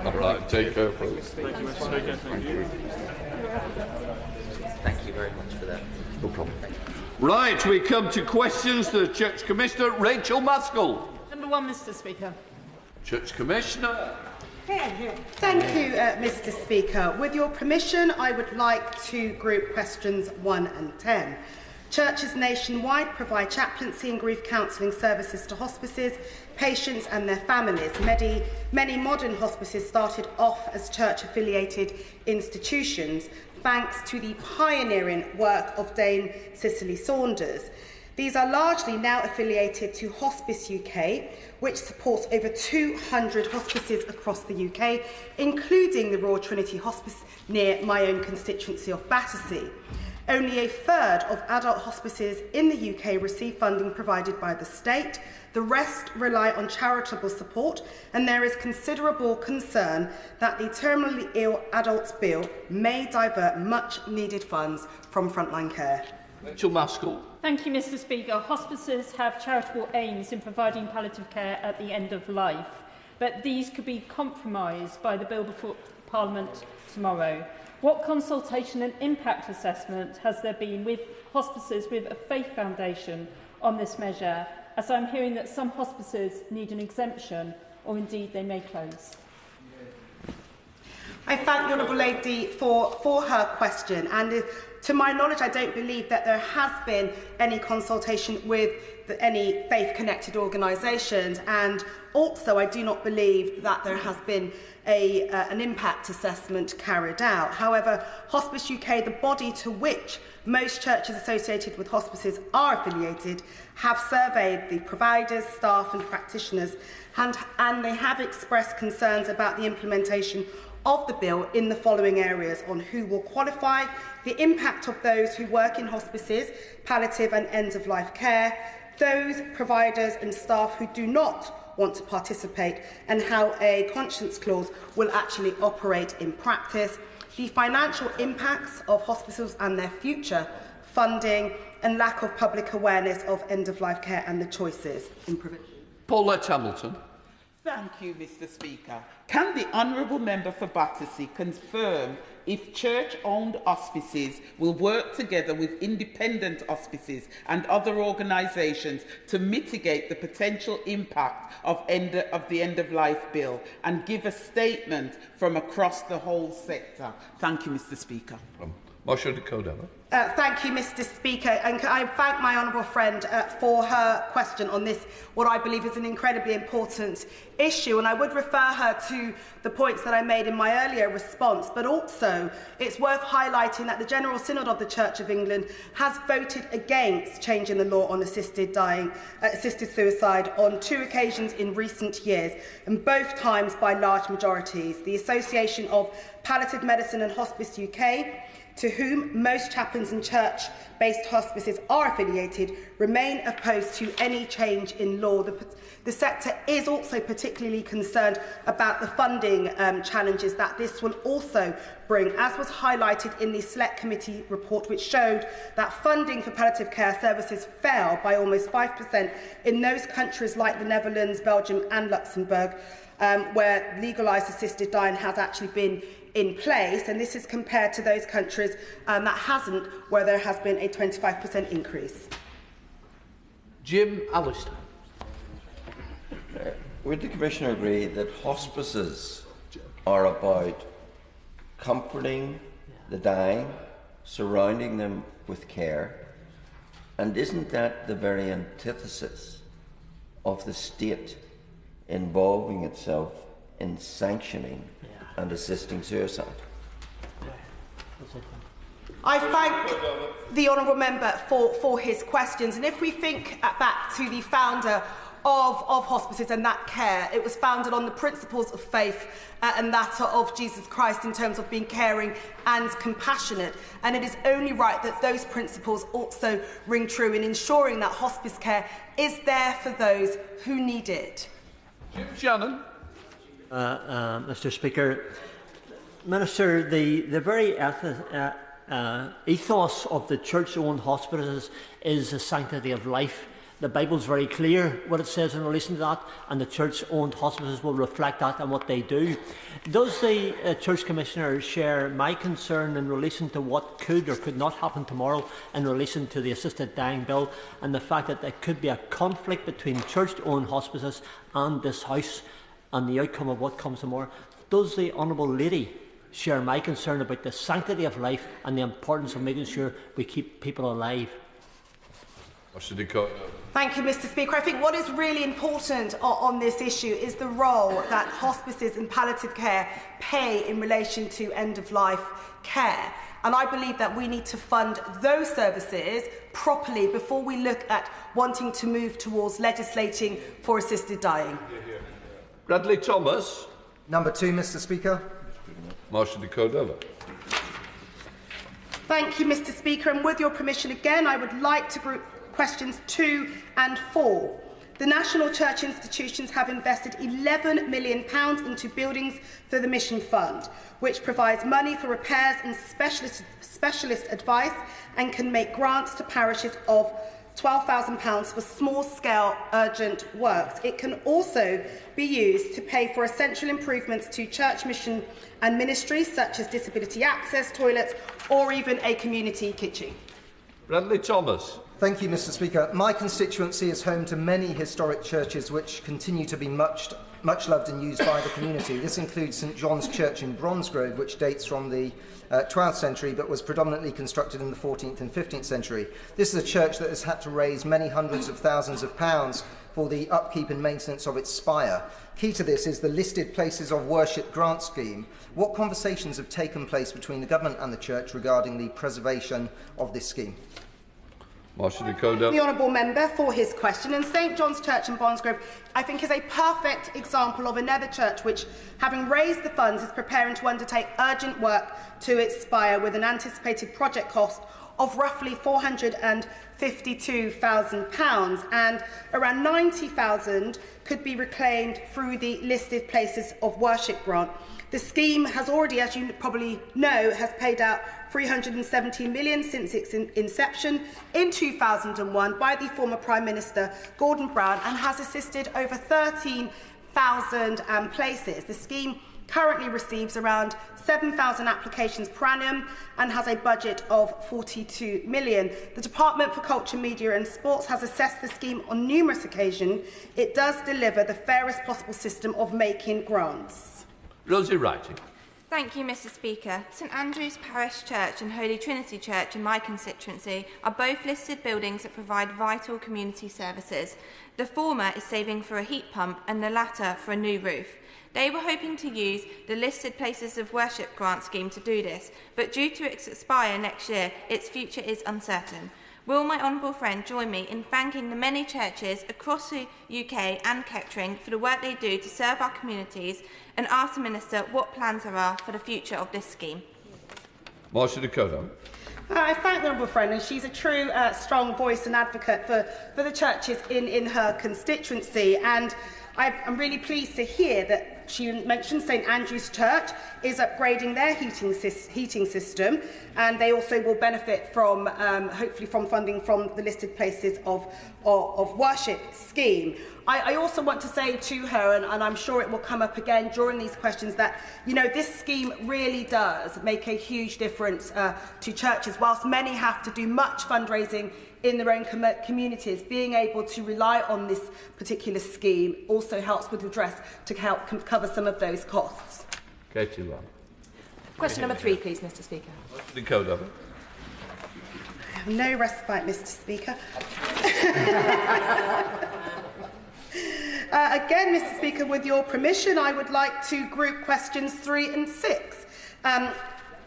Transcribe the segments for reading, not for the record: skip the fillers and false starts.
All right, take care, please. Thank you, Mr. Speaker. Thank you. Thank you very much for that. No problem. Right, we come to questions to the Church Commissioner, Rachael Maskell. Number 1, Mr. Speaker. Church Commissioner. Thank you, Mr. Speaker. With your permission, I would like to group questions 1 and 10. Churches nationwide provide chaplaincy and grief counselling services to hospices, patients and their families. Many modern hospices started off as church-affiliated institutions, thanks to the pioneering work of Dame Cicely Saunders. These are largely now affiliated to Hospice UK, which supports over 200 hospices across the UK, including the Royal Trinity Hospice near my own constituency of Battersea. Only a third of adult hospices in the UK receive funding provided by the state. The rest rely on charitable support, and there is considerable concern that the terminally ill adults bill may divert much needed funds from frontline care. Rachael Maskell. Thank you, Mr. Speaker. Hospices have charitable aims in providing palliative care at the end of life, but these could be compromised by the bill before Parliament tomorrow. What consultation and impact assessment has there been with hospices with a faith foundation on this measure, as I'm hearing that some hospices need an exemption or indeed they may close? I thank the Honourable Lady for her question, and to my knowledge I don't believe that there has been any consultation with any faith-connected organisations, and also I do not believe that there has been an impact assessment carried out. However, Hospice UK, the body to which most churches associated with hospices are affiliated, have surveyed the providers, staff and practitioners, and they have expressed concerns about the implementation of the bill in the following areas: on who will qualify, the impact of those who work in hospices, palliative and end-of-life care, those providers and staff who do not want to participate, and how a conscience clause will actually operate in practice, the financial impacts of hospitals and their future funding, and lack of public awareness of end-of-life care and the choices in provision. Paulette Hamilton. Thank you, Mr. Speaker. Can the Honourable Member for Battersea confirm if church-owned hospices will work together with independent hospices and other organisations to mitigate the potential impact of the end-of-life bill, and give a statement from across the whole sector? Thank you, Mr. Speaker. Marsha de Cordova. Thank you, Mr. Speaker, and I thank my honourable friend for her question on this, what I believe is an incredibly important issue, and I would refer her to the points that I made in my earlier response, but also it's worth highlighting that the General Synod of the Church of England has voted against changing the law on assisted suicide on 2 occasions in recent years, and both times by large majorities. The Association of Palliative Medicine and Hospice UK, to whom most chaplains and church-based hospices are affiliated, remain opposed to any change in law. The sector is also particularly concerned about the funding challenges that this will also bring, as was highlighted in the Select Committee report, which showed that funding for palliative care services fell by almost 5% in those countries like the Netherlands, Belgium and Luxembourg, where legalised assisted dying has actually been in place, and this is compared to those countries that hasn't, where there has been a 25% increase. Jim Allister. Would the Commissioner agree that hospices are about comforting the dying, surrounding them with care, and isn't that the very antithesis of the state involving itself in sanctioning and assisting suicide? I thank the honourable member for his questions, and if we think back to the founder of hospices and that care, it was founded on the principles of faith and that of Jesus Christ in terms of being caring and compassionate, and it is only right that those principles also ring true in ensuring that hospice care is there for those who need it. Shannon. Mr. Speaker, Minister, the very ethos of the church-owned hospitals is the sanctity of life. The Bible's very clear what it says in relation to that, and the church-owned hospices will reflect that and what they do. Does the Church Commissioner share my concern in relation to what could or could not happen tomorrow in relation to the assisted dying bill, and the fact that there could be a conflict between church-owned hospices and this House and the outcome of what comes tomorrow? Does the Honourable Lady share my concern about the sanctity of life and the importance of making sure we keep people alive? Thank you, Mr. Speaker. I think what is really important on this issue is the role that hospices and palliative care play in relation to end-of-life care. And I believe that we need to fund those services properly before we look at wanting to move towards legislating for assisted dying. Bradley Thomas. Number 2, Mr. Speaker. Marsha de Cordova. Thank you, Mr. Speaker. And with your permission again, I would like to group questions 2 and 4. The National Church institutions have invested £11 million into buildings for the Mission Fund, which provides money for repairs and specialist advice and can make grants to parishes of £12,000 for small-scale urgent works. It can also be used to pay for essential improvements to church mission and ministries, such as disability access, toilets, or even a community kitchen. Bradley Thomas. Thank you, Mr. Speaker. My constituency is home to many historic churches which continue to be much loved and used by the community. This includes St John's Church in Bromsgrove, which dates from the 12th century but was predominantly constructed in the 14th and 15th century. This is a church that has had to raise many hundreds of thousands of pounds for the upkeep and maintenance of its spire. Key to this is the Listed Places of Worship grant scheme. What conversations have taken place between the government and the church regarding the preservation of this scheme? The honourable member for his question. And St John's Church in Bromsgrove, I think, is a perfect example of another church which, having raised the funds, is preparing to undertake urgent work to its spire with an anticipated project cost of roughly £452,000, and around £90,000 could be reclaimed through the Listed Places of Worship grant. The scheme has already, as you probably know, has paid out £317 million since its inception in 2001 by the former Prime Minister Gordon Brown, and has assisted over 13,000 places. The scheme currently receives around 7,000 applications per annum and has a budget of £42 million. The Department for Culture, Media and Sports has assessed the scheme on numerous occasions. It does deliver the fairest possible system of making grants. Rosie Wrighting. Thank you, Mr. Speaker. St Andrew's Parish Church and Holy Trinity Church in my constituency are both listed buildings that provide vital community services. The former is saving for a heat pump and the latter for a new roof. They were hoping to use the Listed Places of Worship grant scheme to do this, but due to its expire next year, its future is uncertain. Will my honourable friend join me in thanking the many churches across the UK and Kettering for the work they do to serve our communities, and ask the Minister what plans there are for the future of this scheme? Marsha de Cordova. I thank the honourable friend, and she's a true strong voice and advocate for the churches in her constituency. And I'm really pleased to hear that she mentioned St Andrew's Church is upgrading their heating system, and they also will benefit from, hopefully, from funding from the Listed Places of Worship scheme. I also want to say to her, and I'm sure it will come up again during these questions, that this scheme really does make a huge difference to churches. Whilst many have to do much fundraising in their own communities, being able to rely on this particular scheme also helps with redress to help cover some of those costs. Katie Long. Question number 3, please, Mr. Speaker. The code of it. I have no respite, Mr. Speaker. Again, Mr. Speaker, with your permission, I would like to group questions 3 and 6.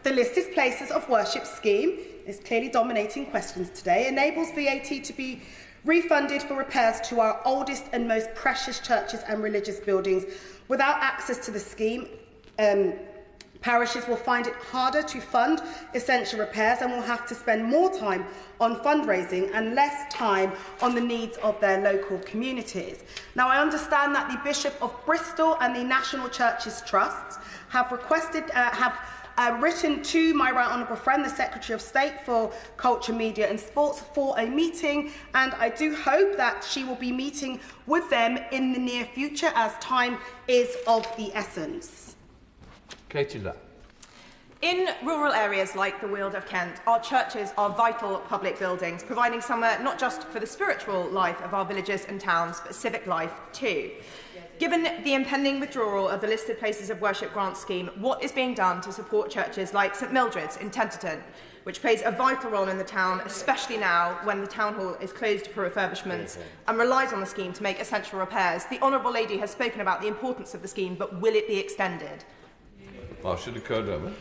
The Listed Places of Worship scheme is clearly dominating questions today. Enables VAT to be refunded for repairs to our oldest and most precious churches and religious buildings. Without access to the scheme, parishes will find it harder to fund essential repairs and will have to spend more time on fundraising and less time on the needs of their local communities. Now, I understand that the Bishop of Bristol and the National Churches Trusts have written to my right honourable friend, the Secretary of State for Culture, Media and Sports, for a meeting, and I do hope that she will be meeting with them in the near future, as time is of the essence. Katie Lapp. In rural areas like the Weald of Kent, our churches are vital public buildings, providing somewhere not just for the spiritual life of our villages and towns, but civic life too. Given the impending withdrawal of the listed places of worship grant scheme, what is being done to support churches like St Mildred's in Tenterton, which plays a vital role in the town, especially now when the town hall is closed for refurbishments and relies on the scheme to make essential repairs? The Honourable Lady has spoken about the importance of the scheme, but will it be extended? Marsha de Cordova.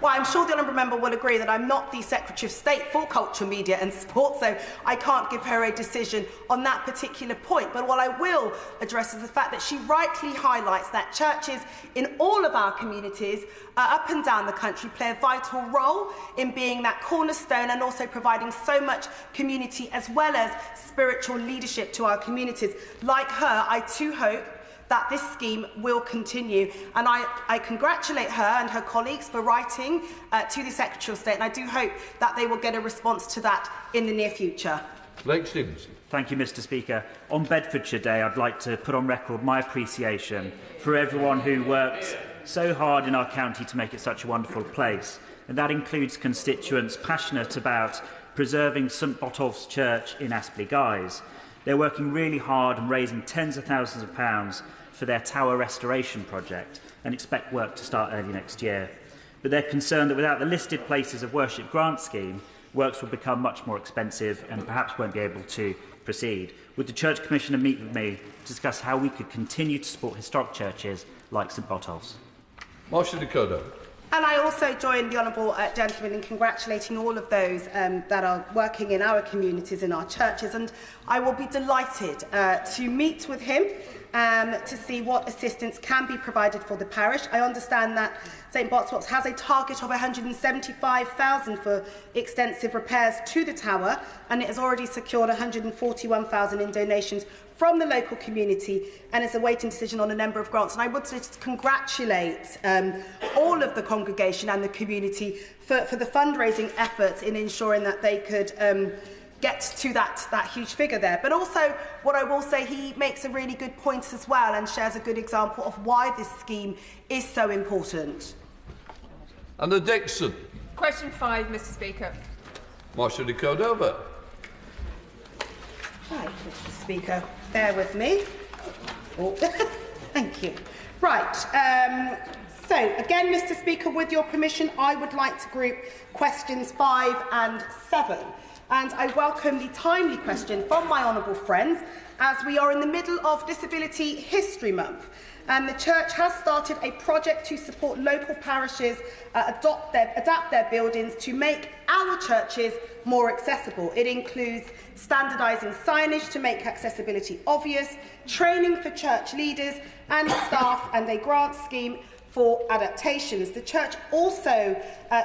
Well, I'm sure the Honourable Member will agree that I'm not the Secretary of State for Culture, Media and Sport, so I can't give her a decision on that particular point. But what I will address is the fact that she rightly highlights that churches in all of our communities up and down the country play a vital role in being that cornerstone and also providing so much community as well as spiritual leadership to our communities. Like her, I too hope that this scheme will continue. And I congratulate her and her colleagues for writing to the Secretary of State, and I do hope that they will get a response to that in the near future. Blake Stevenson. Thank you, Mr Speaker. On Bedfordshire Day, I'd like to put on record my appreciation for everyone who worked so hard in our county to make it such a wonderful place. And that includes constituents passionate about preserving St Botolph's Church in Aspley Guise. They're working really hard and raising tens of thousands of pounds for their tower restoration project and expect work to start early next year. But they're concerned that without the listed places of worship grant scheme, works will become much more expensive and perhaps won't be able to proceed. Would the Church Commissioner meet with me to discuss how we could continue to support historic churches like St Botolph's? Marsha de Cordova. And I also join the Honourable Gentleman in congratulating all of those that are working in our communities, in our churches, and I will be delighted to meet with him to see what assistance can be provided for the parish. I understand that St Botolph's has a target of £175,000 for extensive repairs to the tower, and it has already secured £141,000 in donations from the local community and is awaiting decision on a number of grants. And I would just congratulate all of the congregation and the community for the fundraising efforts in ensuring that they could get to that huge figure there. But also, what I will say, he makes a really good point as well and shares a good example of why this scheme is so important. And the Dixon. Question 5, Mr Speaker. Marsha de Cordova. Right, Mr Speaker, bear with me. Oh, thank you. Right, so again, Mr Speaker, with your permission, I would like to group questions 5 and 7. And I welcome the timely question from my honourable friends, as we are in the middle of Disability History Month. And the Church has started a project to support local parishes adapt their buildings to make our churches more accessible. It includes standardising signage to make accessibility obvious, training for church leaders and staff, and a grant scheme for adaptations. The Church also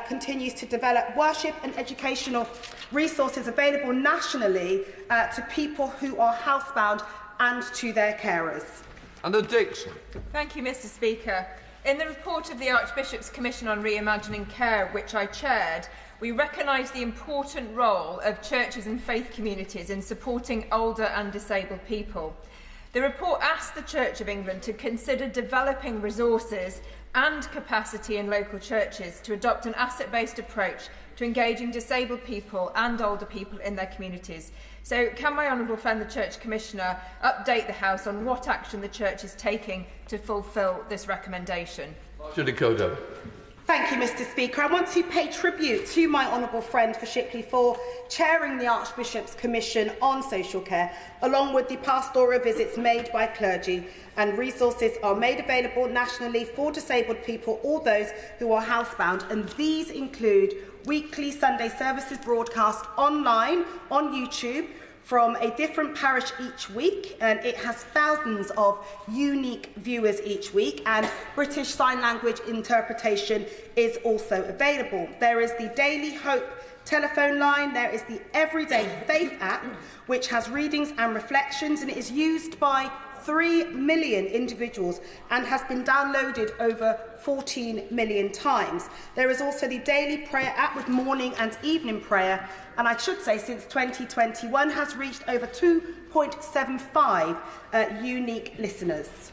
continues to develop worship and educational resources available nationally to people who are housebound and to their carers. And the Dixon. Thank you, Mr Speaker. In the report of the Archbishop's Commission on Reimagining Care, which I chaired, we recognise the important role of churches and faith communities in supporting older and disabled people. The report asked the Church of England to consider developing resources and capacity in local churches to adopt an asset-based approach to engaging disabled people and older people in their communities. So can my honourable friend, the Church Commissioner, update the House on what action the Church is taking to fulfil this recommendation? Judy Codo. Thank you, Mr Speaker. I want to pay tribute to my honourable friend for Shipley for chairing the Archbishop's Commission on Social Care, along with the pastoral visits made by clergy, and resources are made available nationally for disabled people or those who are housebound, and these include weekly Sunday services broadcast online on YouTube from a different parish each week, and it has thousands of unique viewers each week, and British Sign Language interpretation is also available. There is the Daily Hope telephone line, there is the Everyday Faith app, which has readings and reflections, and it is used by 3 million individuals and has been downloaded over 14 million times. There is also the daily prayer app with morning and evening prayer, and I should say since 2021 has reached over 2.75 unique listeners.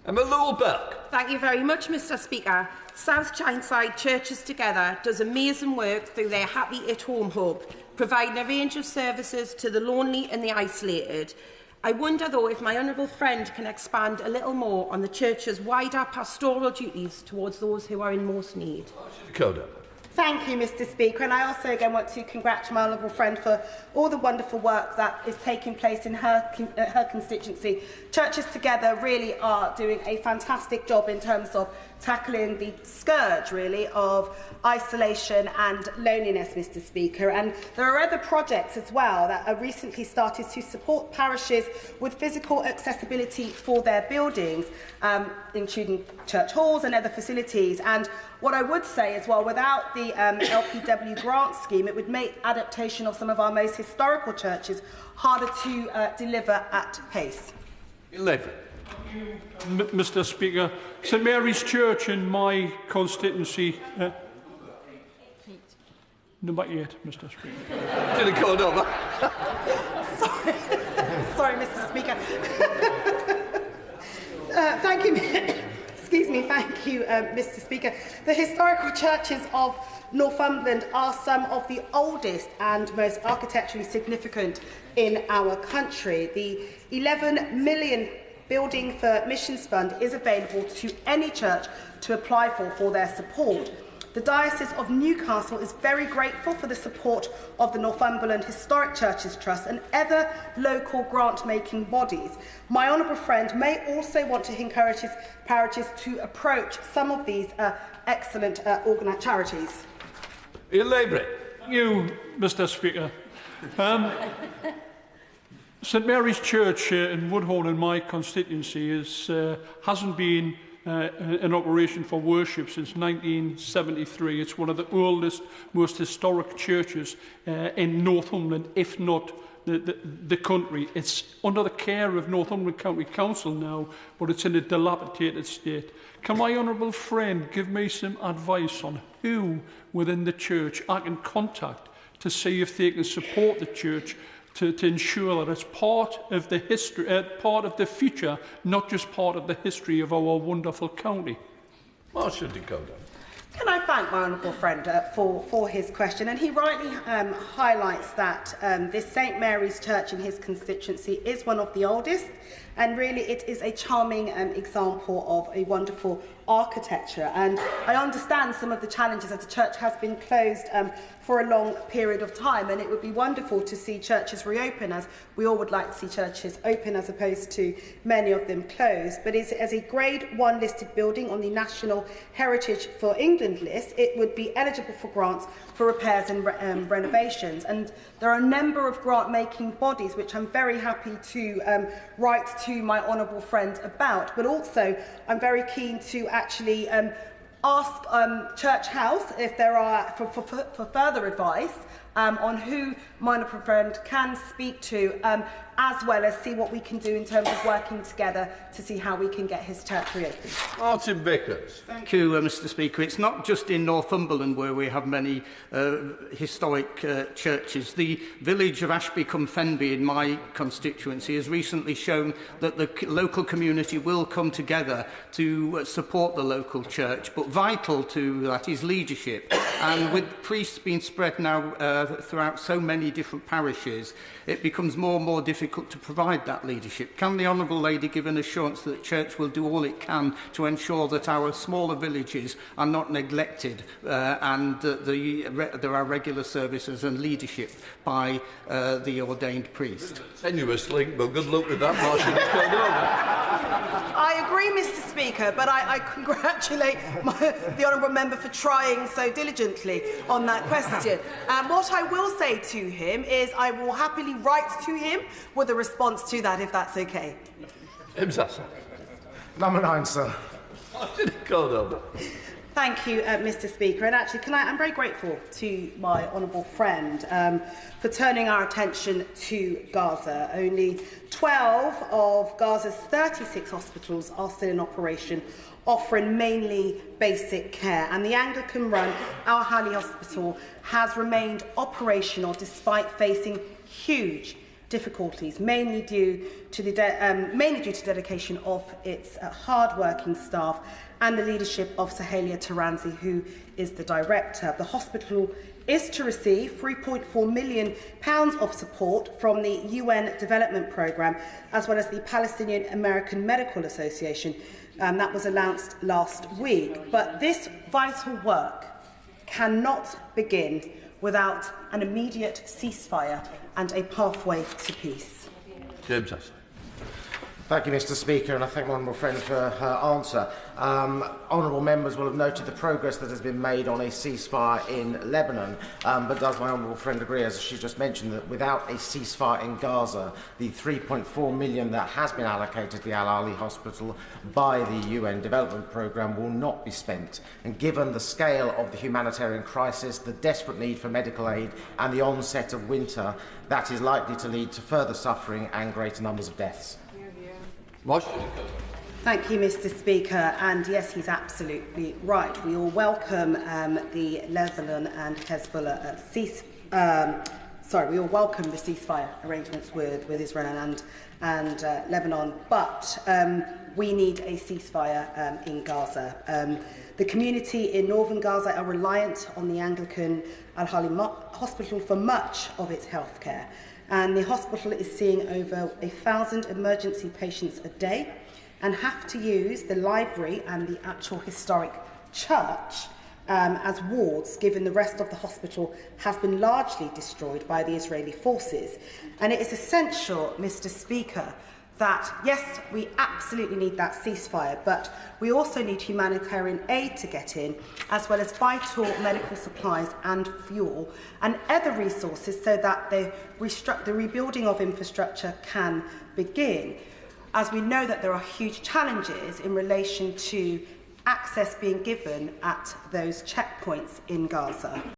Emma Lulbeck. Thank you very much, Mr. Speaker. South Tyneside Churches Together does amazing work through their Happy at Home hub, providing a range of services to the lonely and the isolated. I wonder, though, if my honourable friend can expand a little more on the Church's wider pastoral duties towards those who are in most need. Cordova. Thank you, Mr. Speaker, and I also again want to congratulate my honourable friend for all the wonderful work that is taking place in her constituency. Churches Together really are doing a fantastic job in terms of tackling the scourge, really, of isolation and loneliness, Mr. Speaker. And there are other projects as well that are recently started to support parishes with physical accessibility for their buildings, including church halls and other facilities. And what I would say as well, without the LPW grant scheme, it would make adaptation of some of our most historical churches harder to deliver at pace. 11. Mr. Speaker, St Mary's Church in my constituency. Number 8, Mr. Speaker. To the Cordova. Sorry, Mr. Speaker. Thank you. Excuse me. Thank you, Mr. Speaker. The historical churches of Northumberland are some of the oldest and most architecturally significant in our country. The 11 million Building for Missions Fund is available to any church to apply for their support. The Diocese of Newcastle is very grateful for the support of the Northumberland Historic Churches Trust and other local grant-making bodies. My honourable friend may also want to encourage his parishes to approach some of these excellent charities. Elaborate. Thank you, Mr. Speaker. St Mary's Church in Woodhall in my constituency hasn't been in operation for worship since 1973. It's one of the oldest, most historic churches in Northumberland, if not the country. It's under the care of Northumberland County Council now, but it's in a dilapidated state. Can my honourable friend give me some advice on who within the church I can contact to see if they can support the church to ensure that it's part of the history, part of the future, not just part of the history of our wonderful county? Marsha Dakota. Can I thank my honourable friend for his question? And he rightly highlights that this St Mary's Church in his constituency is one of the oldest, and really it is a charming example of a wonderful architecture. And I understand some of the challenges as the church has been closed for a long period of time, and it would be wonderful to see churches reopen, as we all would like to see churches open as opposed to many of them closed. But as a Grade 1 listed building on the National Heritage for England list, it would be eligible for grants for repairs and renovations. And there are a number of grant-making bodies which I'm very happy to write to my honourable friend about, but also I'm very keen to actually ask Church House if there are for further advice on who my honourable friend can speak to, as well as see what we can do in terms of working together to see how we can get his church reopened. Martin Vickers. Thank you, Mr. Speaker. It's not just in Northumberland where we have many historic churches. The village of Ashby-cum-Fenby in my constituency has recently shown that the local community will come together to support the local church, but vital to that is leadership. And with priests being spread now throughout so many different parishes, it becomes more and more difficult to provide that leadership. Can the Honourable Lady give an assurance that the Church will do all it can to ensure that our smaller villages are not neglected and that there are regular services and leadership by the ordained priest? Tenuous link, but good luck with that, Marsha. I agree, Mr. Speaker, but I congratulate the honourable member for trying so diligently on that question. What I will say to him is I will happily write to him with a response to that, if that's okay. Imsasa. Number 9, sir. Thank you, Mr. Speaker. And actually, I'm very grateful to my honourable friend for turning our attention to Gaza. Only 12 of Gaza's 36 hospitals are still in operation, offering mainly basic care. And the Anglican-run Al-Hali Hospital has remained operational despite facing huge difficulties, mainly due to the dedication of its hard-working staff and the leadership of Sahalia Taranzi, who is the director. The hospital is to receive £3.4 million of support from the UN Development Programme, as well as the Palestinian American Medical Association. That was announced last week. But this vital work cannot begin without an immediate ceasefire and a pathway to peace. James Ashley. Thank you, Mr. Speaker, and I thank my honourable friend for her answer. Honourable members will have noted the progress that has been made on a ceasefire in Lebanon, but does my honourable friend agree, as she just mentioned, that without a ceasefire in Gaza, the £3.4 million that has been allocated to the Al-Ahli Hospital by the UN Development Programme will not be spent? And given the scale of the humanitarian crisis, the desperate need for medical aid and the onset of winter, that is likely to lead to further suffering and greater numbers of deaths. Marsha. Thank you, Mr. Speaker. And yes, he's absolutely right. We all welcome the Lebanon and Hezbollah we all welcome the ceasefire arrangements with Israel and Lebanon, but we need a ceasefire in Gaza. The community in northern Gaza are reliant on the Anglican Al-Hali Hospital for much of its healthcare. And the hospital is seeing over 1,000 emergency patients a day and have to use the library and the actual historic church as wards, given the rest of the hospital has been largely destroyed by the Israeli forces. And it is essential, Mr. Speaker, that, yes, we absolutely need that ceasefire, but we also need humanitarian aid to get in, as well as vital medical supplies and fuel and other resources so that the rebuilding of infrastructure can begin. As we know that there are huge challenges in relation to access being given at those checkpoints in Gaza.